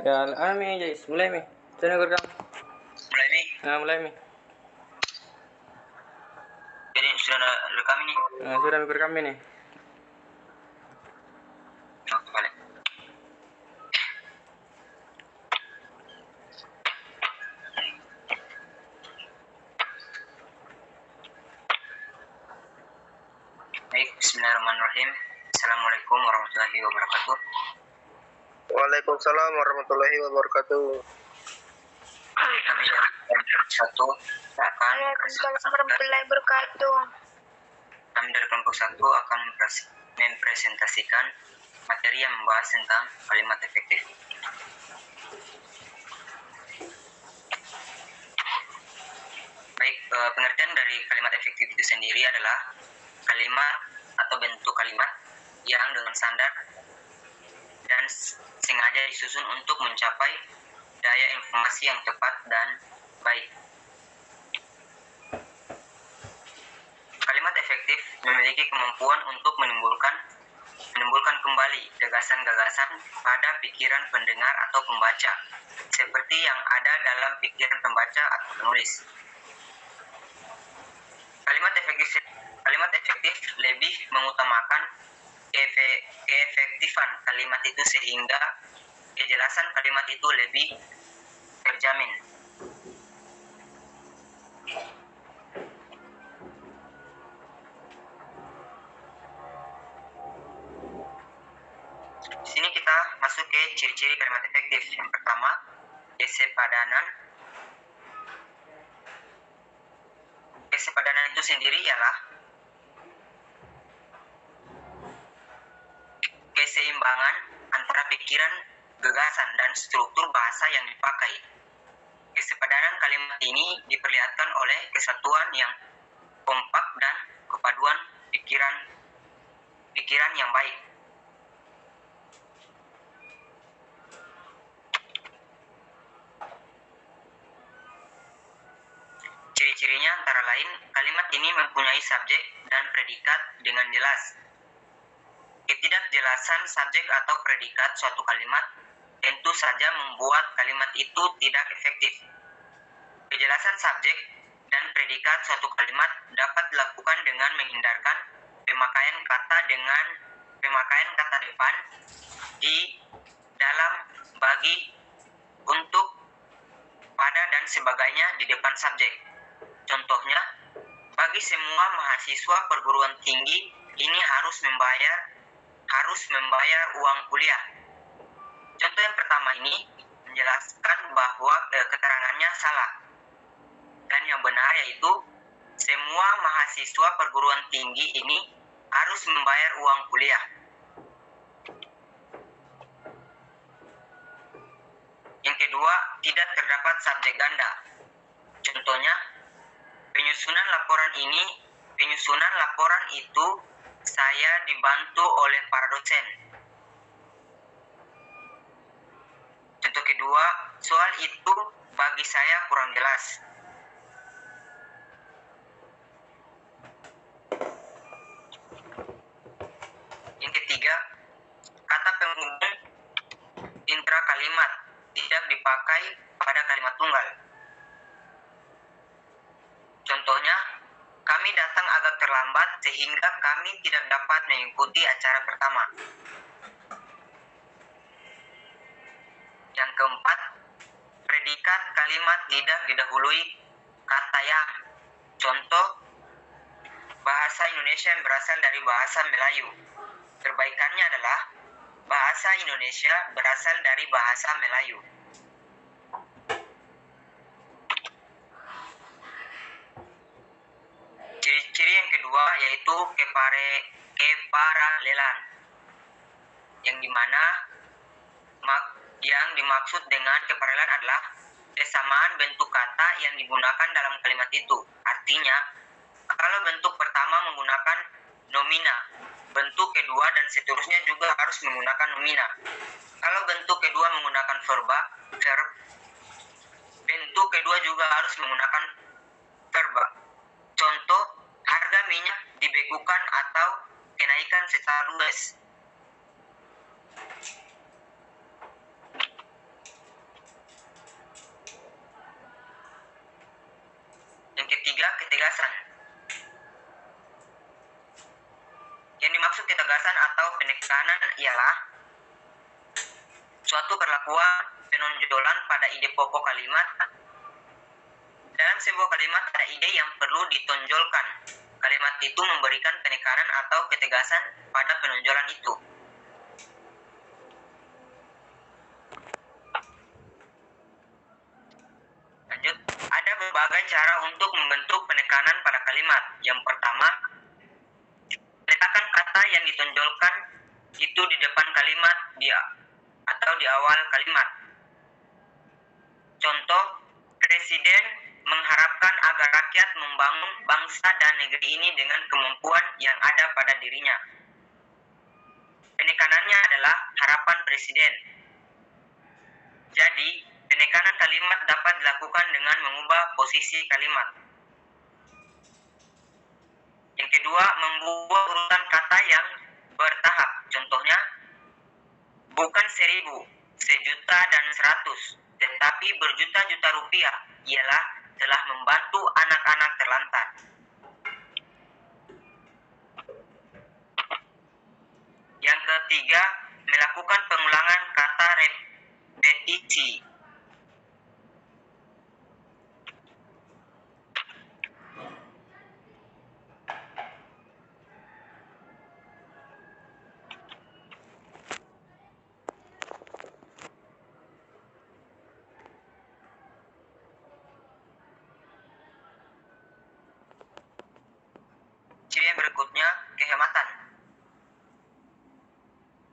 Ya, Mi, guys, mulai Mi. Sana rekam. Mulai nih. Nah, mulai Mi. Jadi sudah rekam ini. Nah, sudah Mi rekam ini. Oh, balik. Baik, bismillahirrahmanirrahim. Assalamualaikum warahmatullahi wabarakatuh. Waalaikumsalam warahmatullahi wabarakatuh. Kami dari satu akan Waalaikumsalam warahmatullahi wabarakatuh. kami dari kelompok satu akan mempresentasikan materi yang membahas tentang kalimat efektif. Baik, pengertian dari kalimat efektif itu sendiri adalah kalimat atau bentuk kalimat yang dengan standar dan sengaja disusun untuk mencapai daya informasi yang tepat dan baik. Kalimat efektif memiliki kemampuan untuk menimbulkan kembali gagasan-gagasan pada pikiran pendengar atau pembaca, seperti yang ada dalam pikiran pembaca atau penulis. Kalimat efektif lebih mengutamakan keefektifan kalimat itu sehingga kejelasan kalimat itu lebih terjamin. Di sini kita masuk ke ciri-ciri kalimat efektif. Yang pertama, kesepadanan. Kesepadanan itu sendiri ialah keseimbangan antara pikiran, gagasan, dan struktur bahasa yang dipakai. Kesepadanan kalimat ini diperlihatkan oleh kesatuan yang kompak dan kepaduan pikiran yang baik. Ciri-cirinya antara lain, kalimat ini mempunyai subjek dan predikat dengan jelas. Ketidakjelasan subjek atau predikat suatu kalimat tentu saja membuat kalimat itu tidak efektif. Kejelasan subjek dan predikat suatu kalimat dapat dilakukan dengan menghindarkan pemakaian kata depan di, dalam, bagi, untuk, pada, dan sebagainya di depan subjek. Contohnya, bagi semua mahasiswa perguruan tinggi ini harus membayar uang kuliah. Contoh yang pertama ini menjelaskan bahwa keterangannya salah. Dan yang benar yaitu semua mahasiswa perguruan tinggi ini harus membayar uang kuliah. Yang kedua, tidak terdapat subjek ganda. Contohnya, penyusunan laporan itu saya dibantu oleh para dosen. Contoh kedua, soal itu bagi saya kurang jelas. Yang ketiga, kata penghubung intra kalimat tidak dipakai pada kalimat tunggal. Contohnya, kami datang agak terlambat sehingga kami tidak dapat mengikuti acara pertama. Yang keempat, predikat kalimat tidak didahului kata yang. Contoh, bahasa Indonesia yang berasal dari bahasa Melayu. Perbaikannya adalah bahasa Indonesia berasal dari bahasa Melayu. Ciri-ciri yang kedua yaitu keparalelan, yang dimana yang dimaksud dengan keparalelan adalah kesamaan bentuk kata yang digunakan dalam kalimat itu. Artinya, kalau bentuk pertama menggunakan nomina, bentuk kedua dan seterusnya juga harus menggunakan nomina. Kalau bentuk kedua menggunakan verb, bentuk kedua juga harus menggunakan verb. Contoh, harga minyak dibekukan atau kenaikan secara luas. ialah suatu perlakuan penonjolan pada ide pokok kalimat. Dalam sebuah kalimat ada ide yang perlu ditonjolkan. Kalimat itu memberikan penekanan atau ketegasan pada penonjolan itu. Lanjut, ada berbagai cara untuk membentuk penekanan pada kalimat. Yang pertama, letakkan kata yang ditonjolkan itu di depan kalimat atau di awal kalimat. Contoh, Presiden mengharapkan agar rakyat membangun bangsa dan negeri ini dengan kemampuan yang ada pada dirinya. Penekanannya adalah harapan Presiden. Jadi, penekanan kalimat dapat dilakukan dengan mengubah posisi kalimat. Yang kedua, membuat urutan kata yang bertahap. Contohnya, bukan 1.000, 1.000.000 dan 100, tetapi berjuta-juta rupiah ialah telah membantu anak-anak terlantar. Yang ketiga, melakukan pengulangan kata repetisi. Ciri yang berikutnya, kehematan.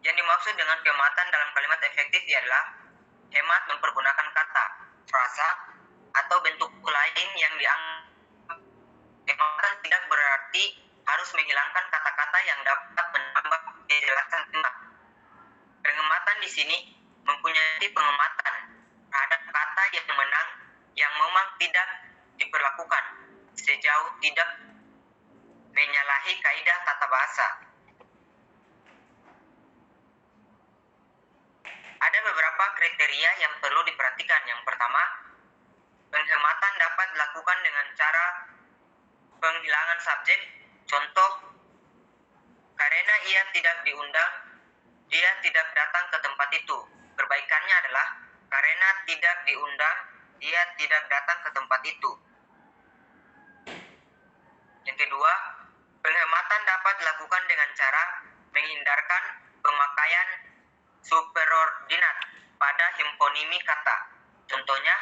Yang dimaksud dengan kehematan dalam kalimat efektif ialah hemat mempergunakan kata, frasa, atau bentuk lain yang dianggap. Kehematan tidak berarti harus menghilangkan kata-kata yang dapat menambah kejelasan kalimat. Penghematan di sini mempunyai penghematan terhadap kata yang memang tidak diperlakukan sejauh tidak menyalahi kaidah tata bahasa. Ada beberapa kriteria yang perlu diperhatikan. Yang pertama, penghematan dapat dilakukan dengan cara penghilangan subjek. Contoh, karena ia tidak diundang, dia tidak datang ke tempat itu. Perbaikannya adalah karena tidak diundang, dia tidak datang ke tempat itu. Yang kedua, penghematan dapat dilakukan dengan cara menghindarkan pemakaian superordinat pada himponimi kata. Contohnya,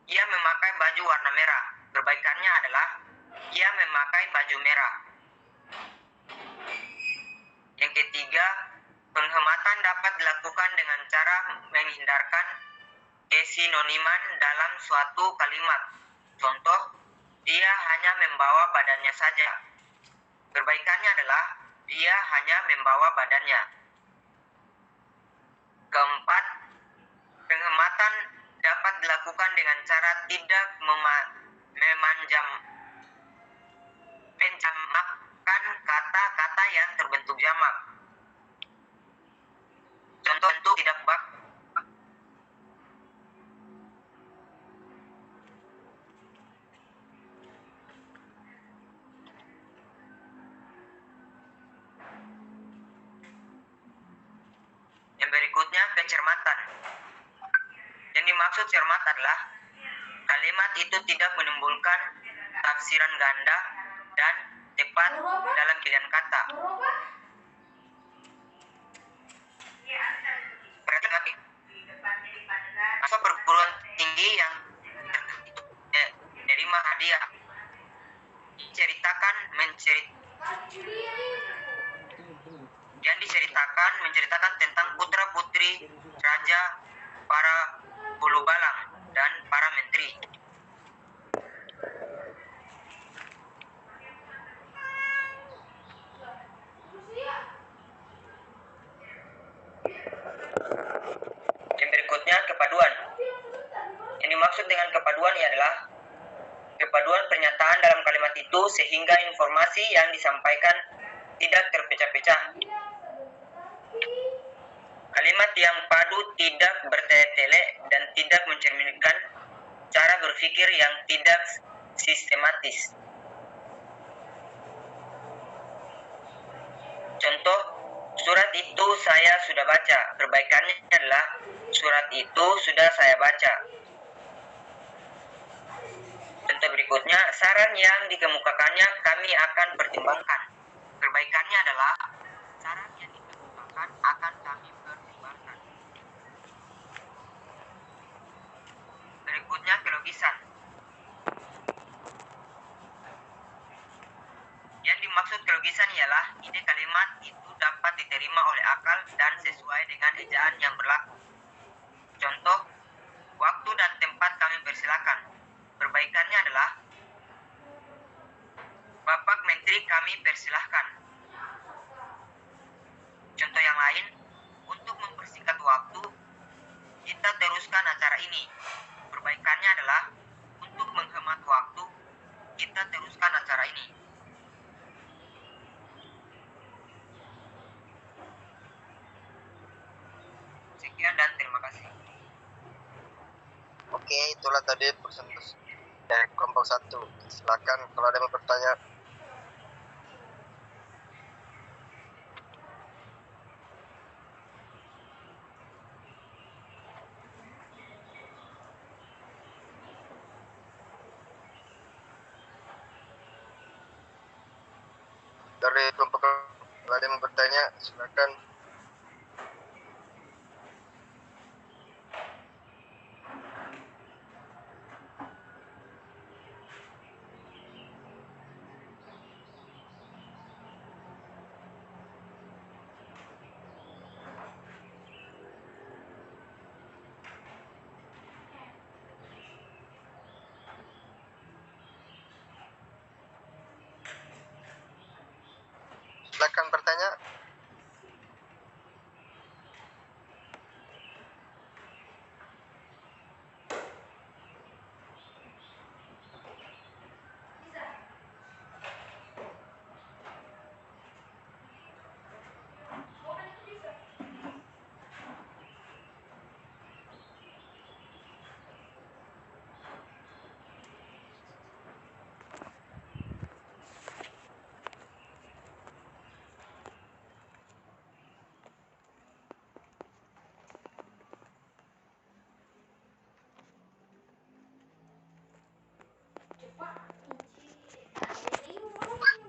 ia memakai baju warna merah. Perbaikannya adalah ia memakai baju merah. Yang ketiga, penghematan dapat dilakukan dengan cara menghindarkan kesinoniman dalam suatu kalimat. Contoh, dia hanya membawa badannya saja. Perbaikannya adalah dia hanya membawa badannya. Keempat, penghematan dapat dilakukan dengan cara tidak menjamakkan kata-kata yang terbentuk jamak. Contoh untuk tidak bak. Yang berikutnya, kecermatan. Yang dimaksud cermat adalah kalimat itu tidak menimbulkan tafsiran ganda dan tepat dalam pilihan kata. Masa perguruan tinggi yang menerima hadiah menceritakan tentang putra-putri raja, para bulu balang, dan para menteri. Yang berikutnya, kepaduan. Yang dimaksud dengan kepaduan adalah kepaduan pernyataan dalam kalimat itu sehingga informasi yang disampaikan tidak terpecah-pecah. Kalimat yang padu tidak bertele-tele dan tidak mencerminkan cara berpikir yang tidak sistematis. Contoh, Surat itu saya sudah baca. Perbaikannya adalah surat itu sudah saya baca. Contoh berikutnya, saran yang dikemukakannya kami akan pertimbangkan. Perbaikannya adalah saran yang dikemukakan akan kami pertimbangkan. Berikutnya kelogisan. Yang dimaksud kelogisan ialah ide kalimat itu dapat diterima oleh akal dan sesuai dengan ejaan yang berlaku. Contoh, waktu dan tempat kami persilakan. Perbaikannya adalah Bapak Menteri kami persilahkan. Contoh yang lain, untuk mempersingkat waktu, kita teruskan acara ini. Perbaikannya adalah untuk menghemat waktu, kita teruskan acara ini. Sekian dan terima kasih. Oke, itulah tadi presentasi dari kelompok 1. Silakan kalau ada yang mau bertanya. Dari kelompok kalau ada yang mau bertanya, silakan. Silakan bertanya.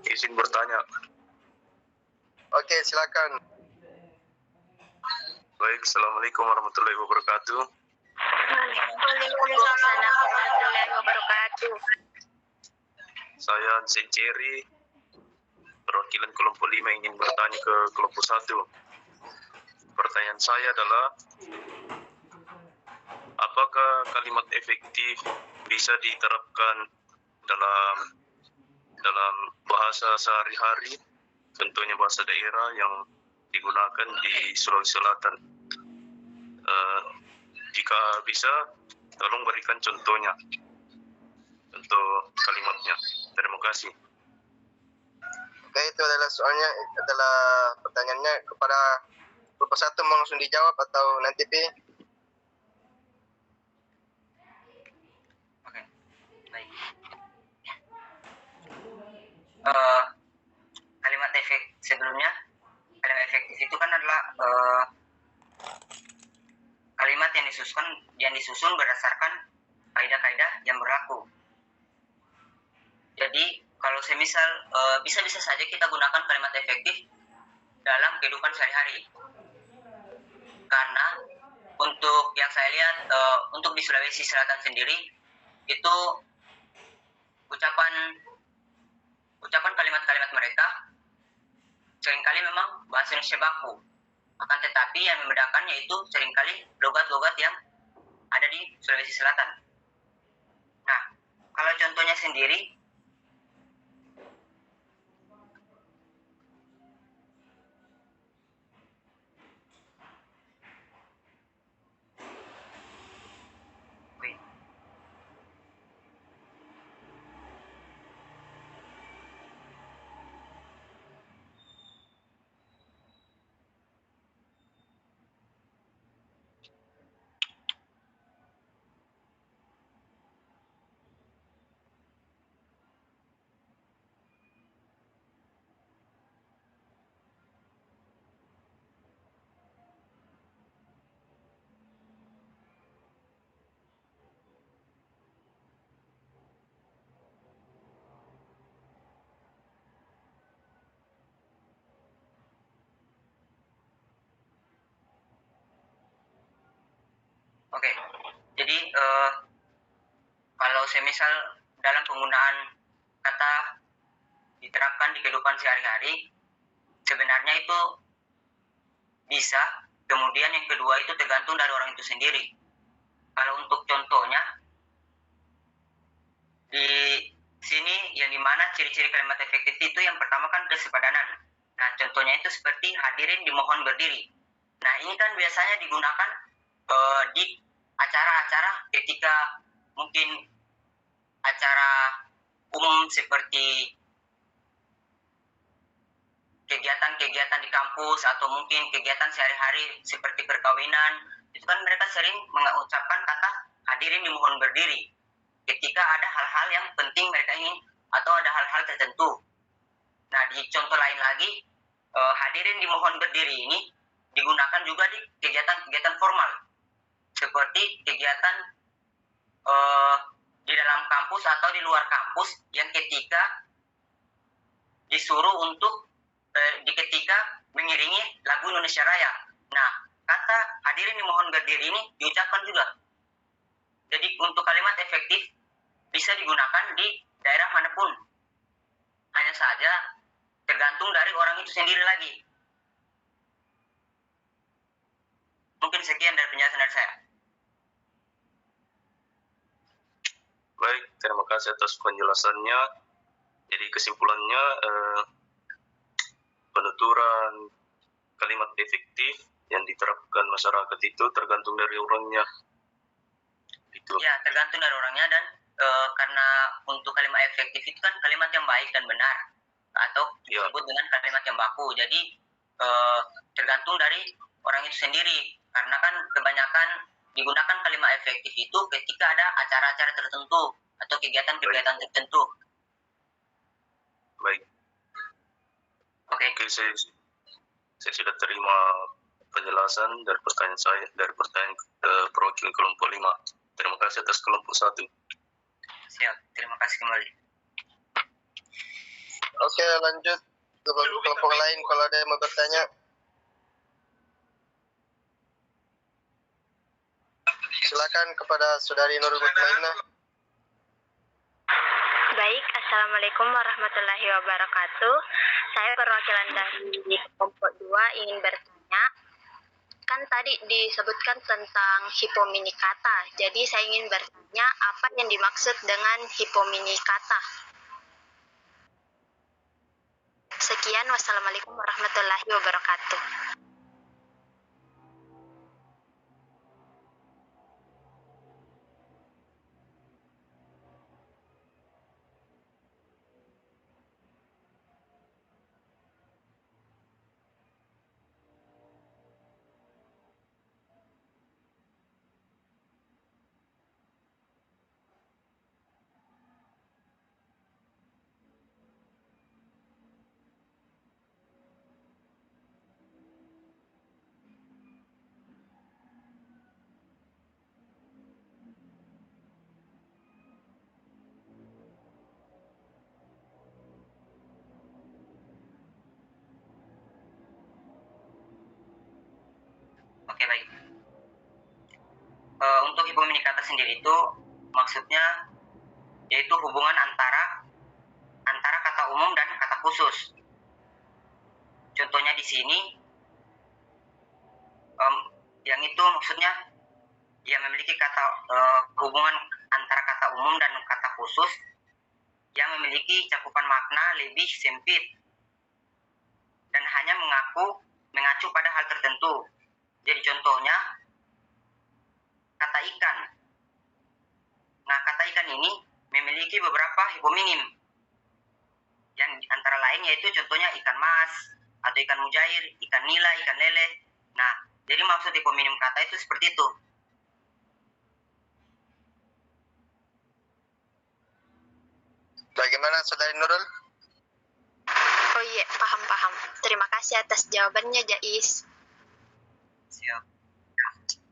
Izin bertanya. Oke, silakan. Baik, Assalamualaikum warahmatullahi wabarakatuh. Waalaikumsalam warahmatullahi wabarakatuh. Saya Senceri, perwakilan kelompok 5 ingin bertanya ke kelompok 1. Pertanyaan saya adalah, apakah kalimat efektif bisa diterapkan dalam bahasa sehari-hari, contohnya bahasa daerah yang digunakan di Sulawesi Selatan? Jika bisa, tolong berikan contohnya untuk kalimatnya. Terima kasih. Oke, itu adalah soalnya, adalah pertanyaannya kepada kelompok 1, mau langsung dijawab atau nanti Pi? Oke, baik. Kalimat sebelumnya, kalimat efektif itu kan adalah kalimat yang disusun berdasarkan kaidah-kaidah yang berlaku. Jadi kalau semisal bisa-bisa saja kita gunakan kalimat efektif dalam kehidupan sehari-hari. Karena untuk yang saya lihat, untuk di Sulawesi Selatan sendiri itu ucapan kalimat-kalimat mereka seringkali memang bahasa Indonesia baku. Akan tetapi yang membedakannya itu seringkali logat-logat yang ada di Sulawesi Selatan. Nah, kalau contohnya sendiri, Oke, jadi kalau semisal dalam penggunaan kata diterapkan di kehidupan sehari-hari, sebenarnya itu bisa. Kemudian yang kedua itu tergantung dari orang itu sendiri. Kalau untuk contohnya, di sini yang dimana ciri-ciri kalimat efektif itu yang pertama kan kesepadanan. Nah, contohnya itu seperti hadirin dimohon berdiri. Nah, ini kan biasanya digunakan di acara-acara ketika mungkin acara umum seperti kegiatan-kegiatan di kampus atau mungkin kegiatan sehari-hari seperti perkawinan, itu kan mereka sering mengucapkan kata hadirin dimohon berdiri ketika ada hal-hal yang penting mereka ingin atau ada hal-hal tertentu. Nah, di contoh lain lagi, hadirin dimohon berdiri ini digunakan juga di kegiatan-kegiatan formal seperti kegiatan di dalam kampus atau di luar kampus yang ketika disuruh untuk ketika mengiringi lagu Indonesia Raya. Nah, kata hadirin dimohon berdiri ini diucapkan juga. Jadi untuk kalimat efektif bisa digunakan di daerah manapun. Hanya saja tergantung dari orang itu sendiri lagi. Mungkin sekian dari penjelasan dari saya. Baik, terima kasih atas penjelasannya. Jadi kesimpulannya, penuturan kalimat efektif yang diterapkan masyarakat itu tergantung dari orangnya. Itu. Ya, tergantung dari orangnya dan karena untuk kalimat efektif itu kan kalimat yang baik dan benar atau disebut dengan kalimat yang baku. Jadi tergantung dari orang itu sendiri. Karena kan kebanyakan digunakan kalimat efektif itu ketika ada acara-acara tertentu atau kegiatan-kegiatan tertentu. Baik. Oke, saya sudah terima penjelasan dari pertanyaan saya, dari pertanyaan perwakilan kelompok 5. Terima kasih atas kelompok 1. Siap, terima kasih kembali. Oke, lanjut ke kelompok lain kalau ada yang mau bertanya. Silakan kepada Saudari Nurul Mutmainah. Baik, Assalamualaikum warahmatullahi wabarakatuh. Saya perwakilan dari kelompok 2 ingin bertanya. Kan tadi disebutkan tentang hipomini kata. Jadi saya ingin bertanya apa yang dimaksud dengan hipomini kata. Sekian, wassalamualaikum warahmatullahi wabarakatuh. Oke, baik. Untuk hipomini kata sendiri itu maksudnya yaitu hubungan antara kata umum dan kata khusus. Contohnya di sini yang itu maksudnya yang memiliki hubungan antara kata umum dan kata khusus yang memiliki cakupan makna lebih sempit dan hanya mengacu pada hal tertentu. Jadi contohnya kata ikan. Nah, kata ikan ini memiliki beberapa hipominim yang antara lain yaitu contohnya ikan mas atau ikan mujair, ikan nila, ikan lele. Nah, jadi maksud hipominim kata itu seperti itu. Bagaimana Saudari Nurul? Oh iya, paham. Terima kasih atas jawabannya, Jais. Siap.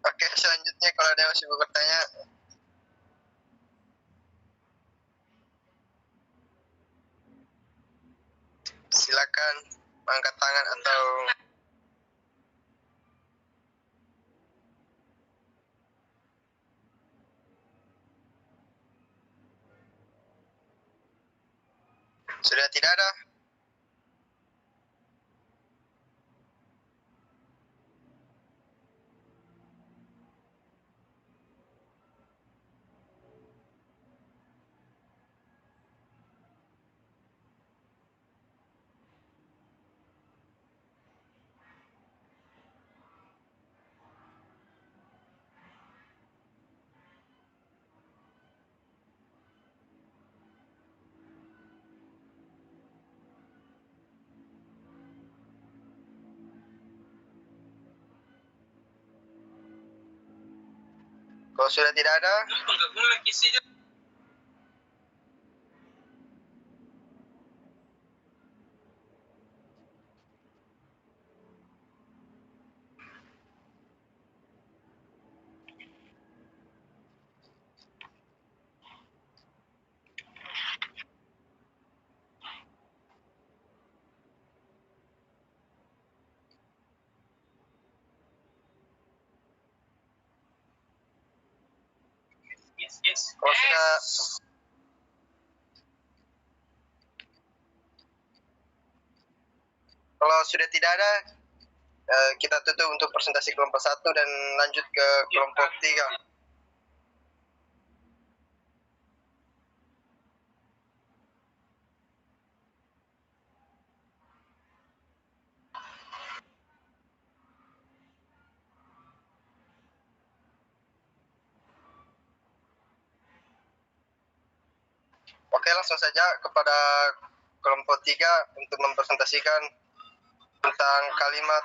Oke, selanjutnya kalau ada yang masih mau bertanya. Silakan angkat tangan atau Sudah tidak ada. Kalau sudah tidak ada, kalau sudah tidak ada, kita tutup untuk presentasi kelompok 1 dan lanjut ke kelompok 3. Oke, langsung saja kepada kelompok 3 untuk mempresentasikan tentang kalimat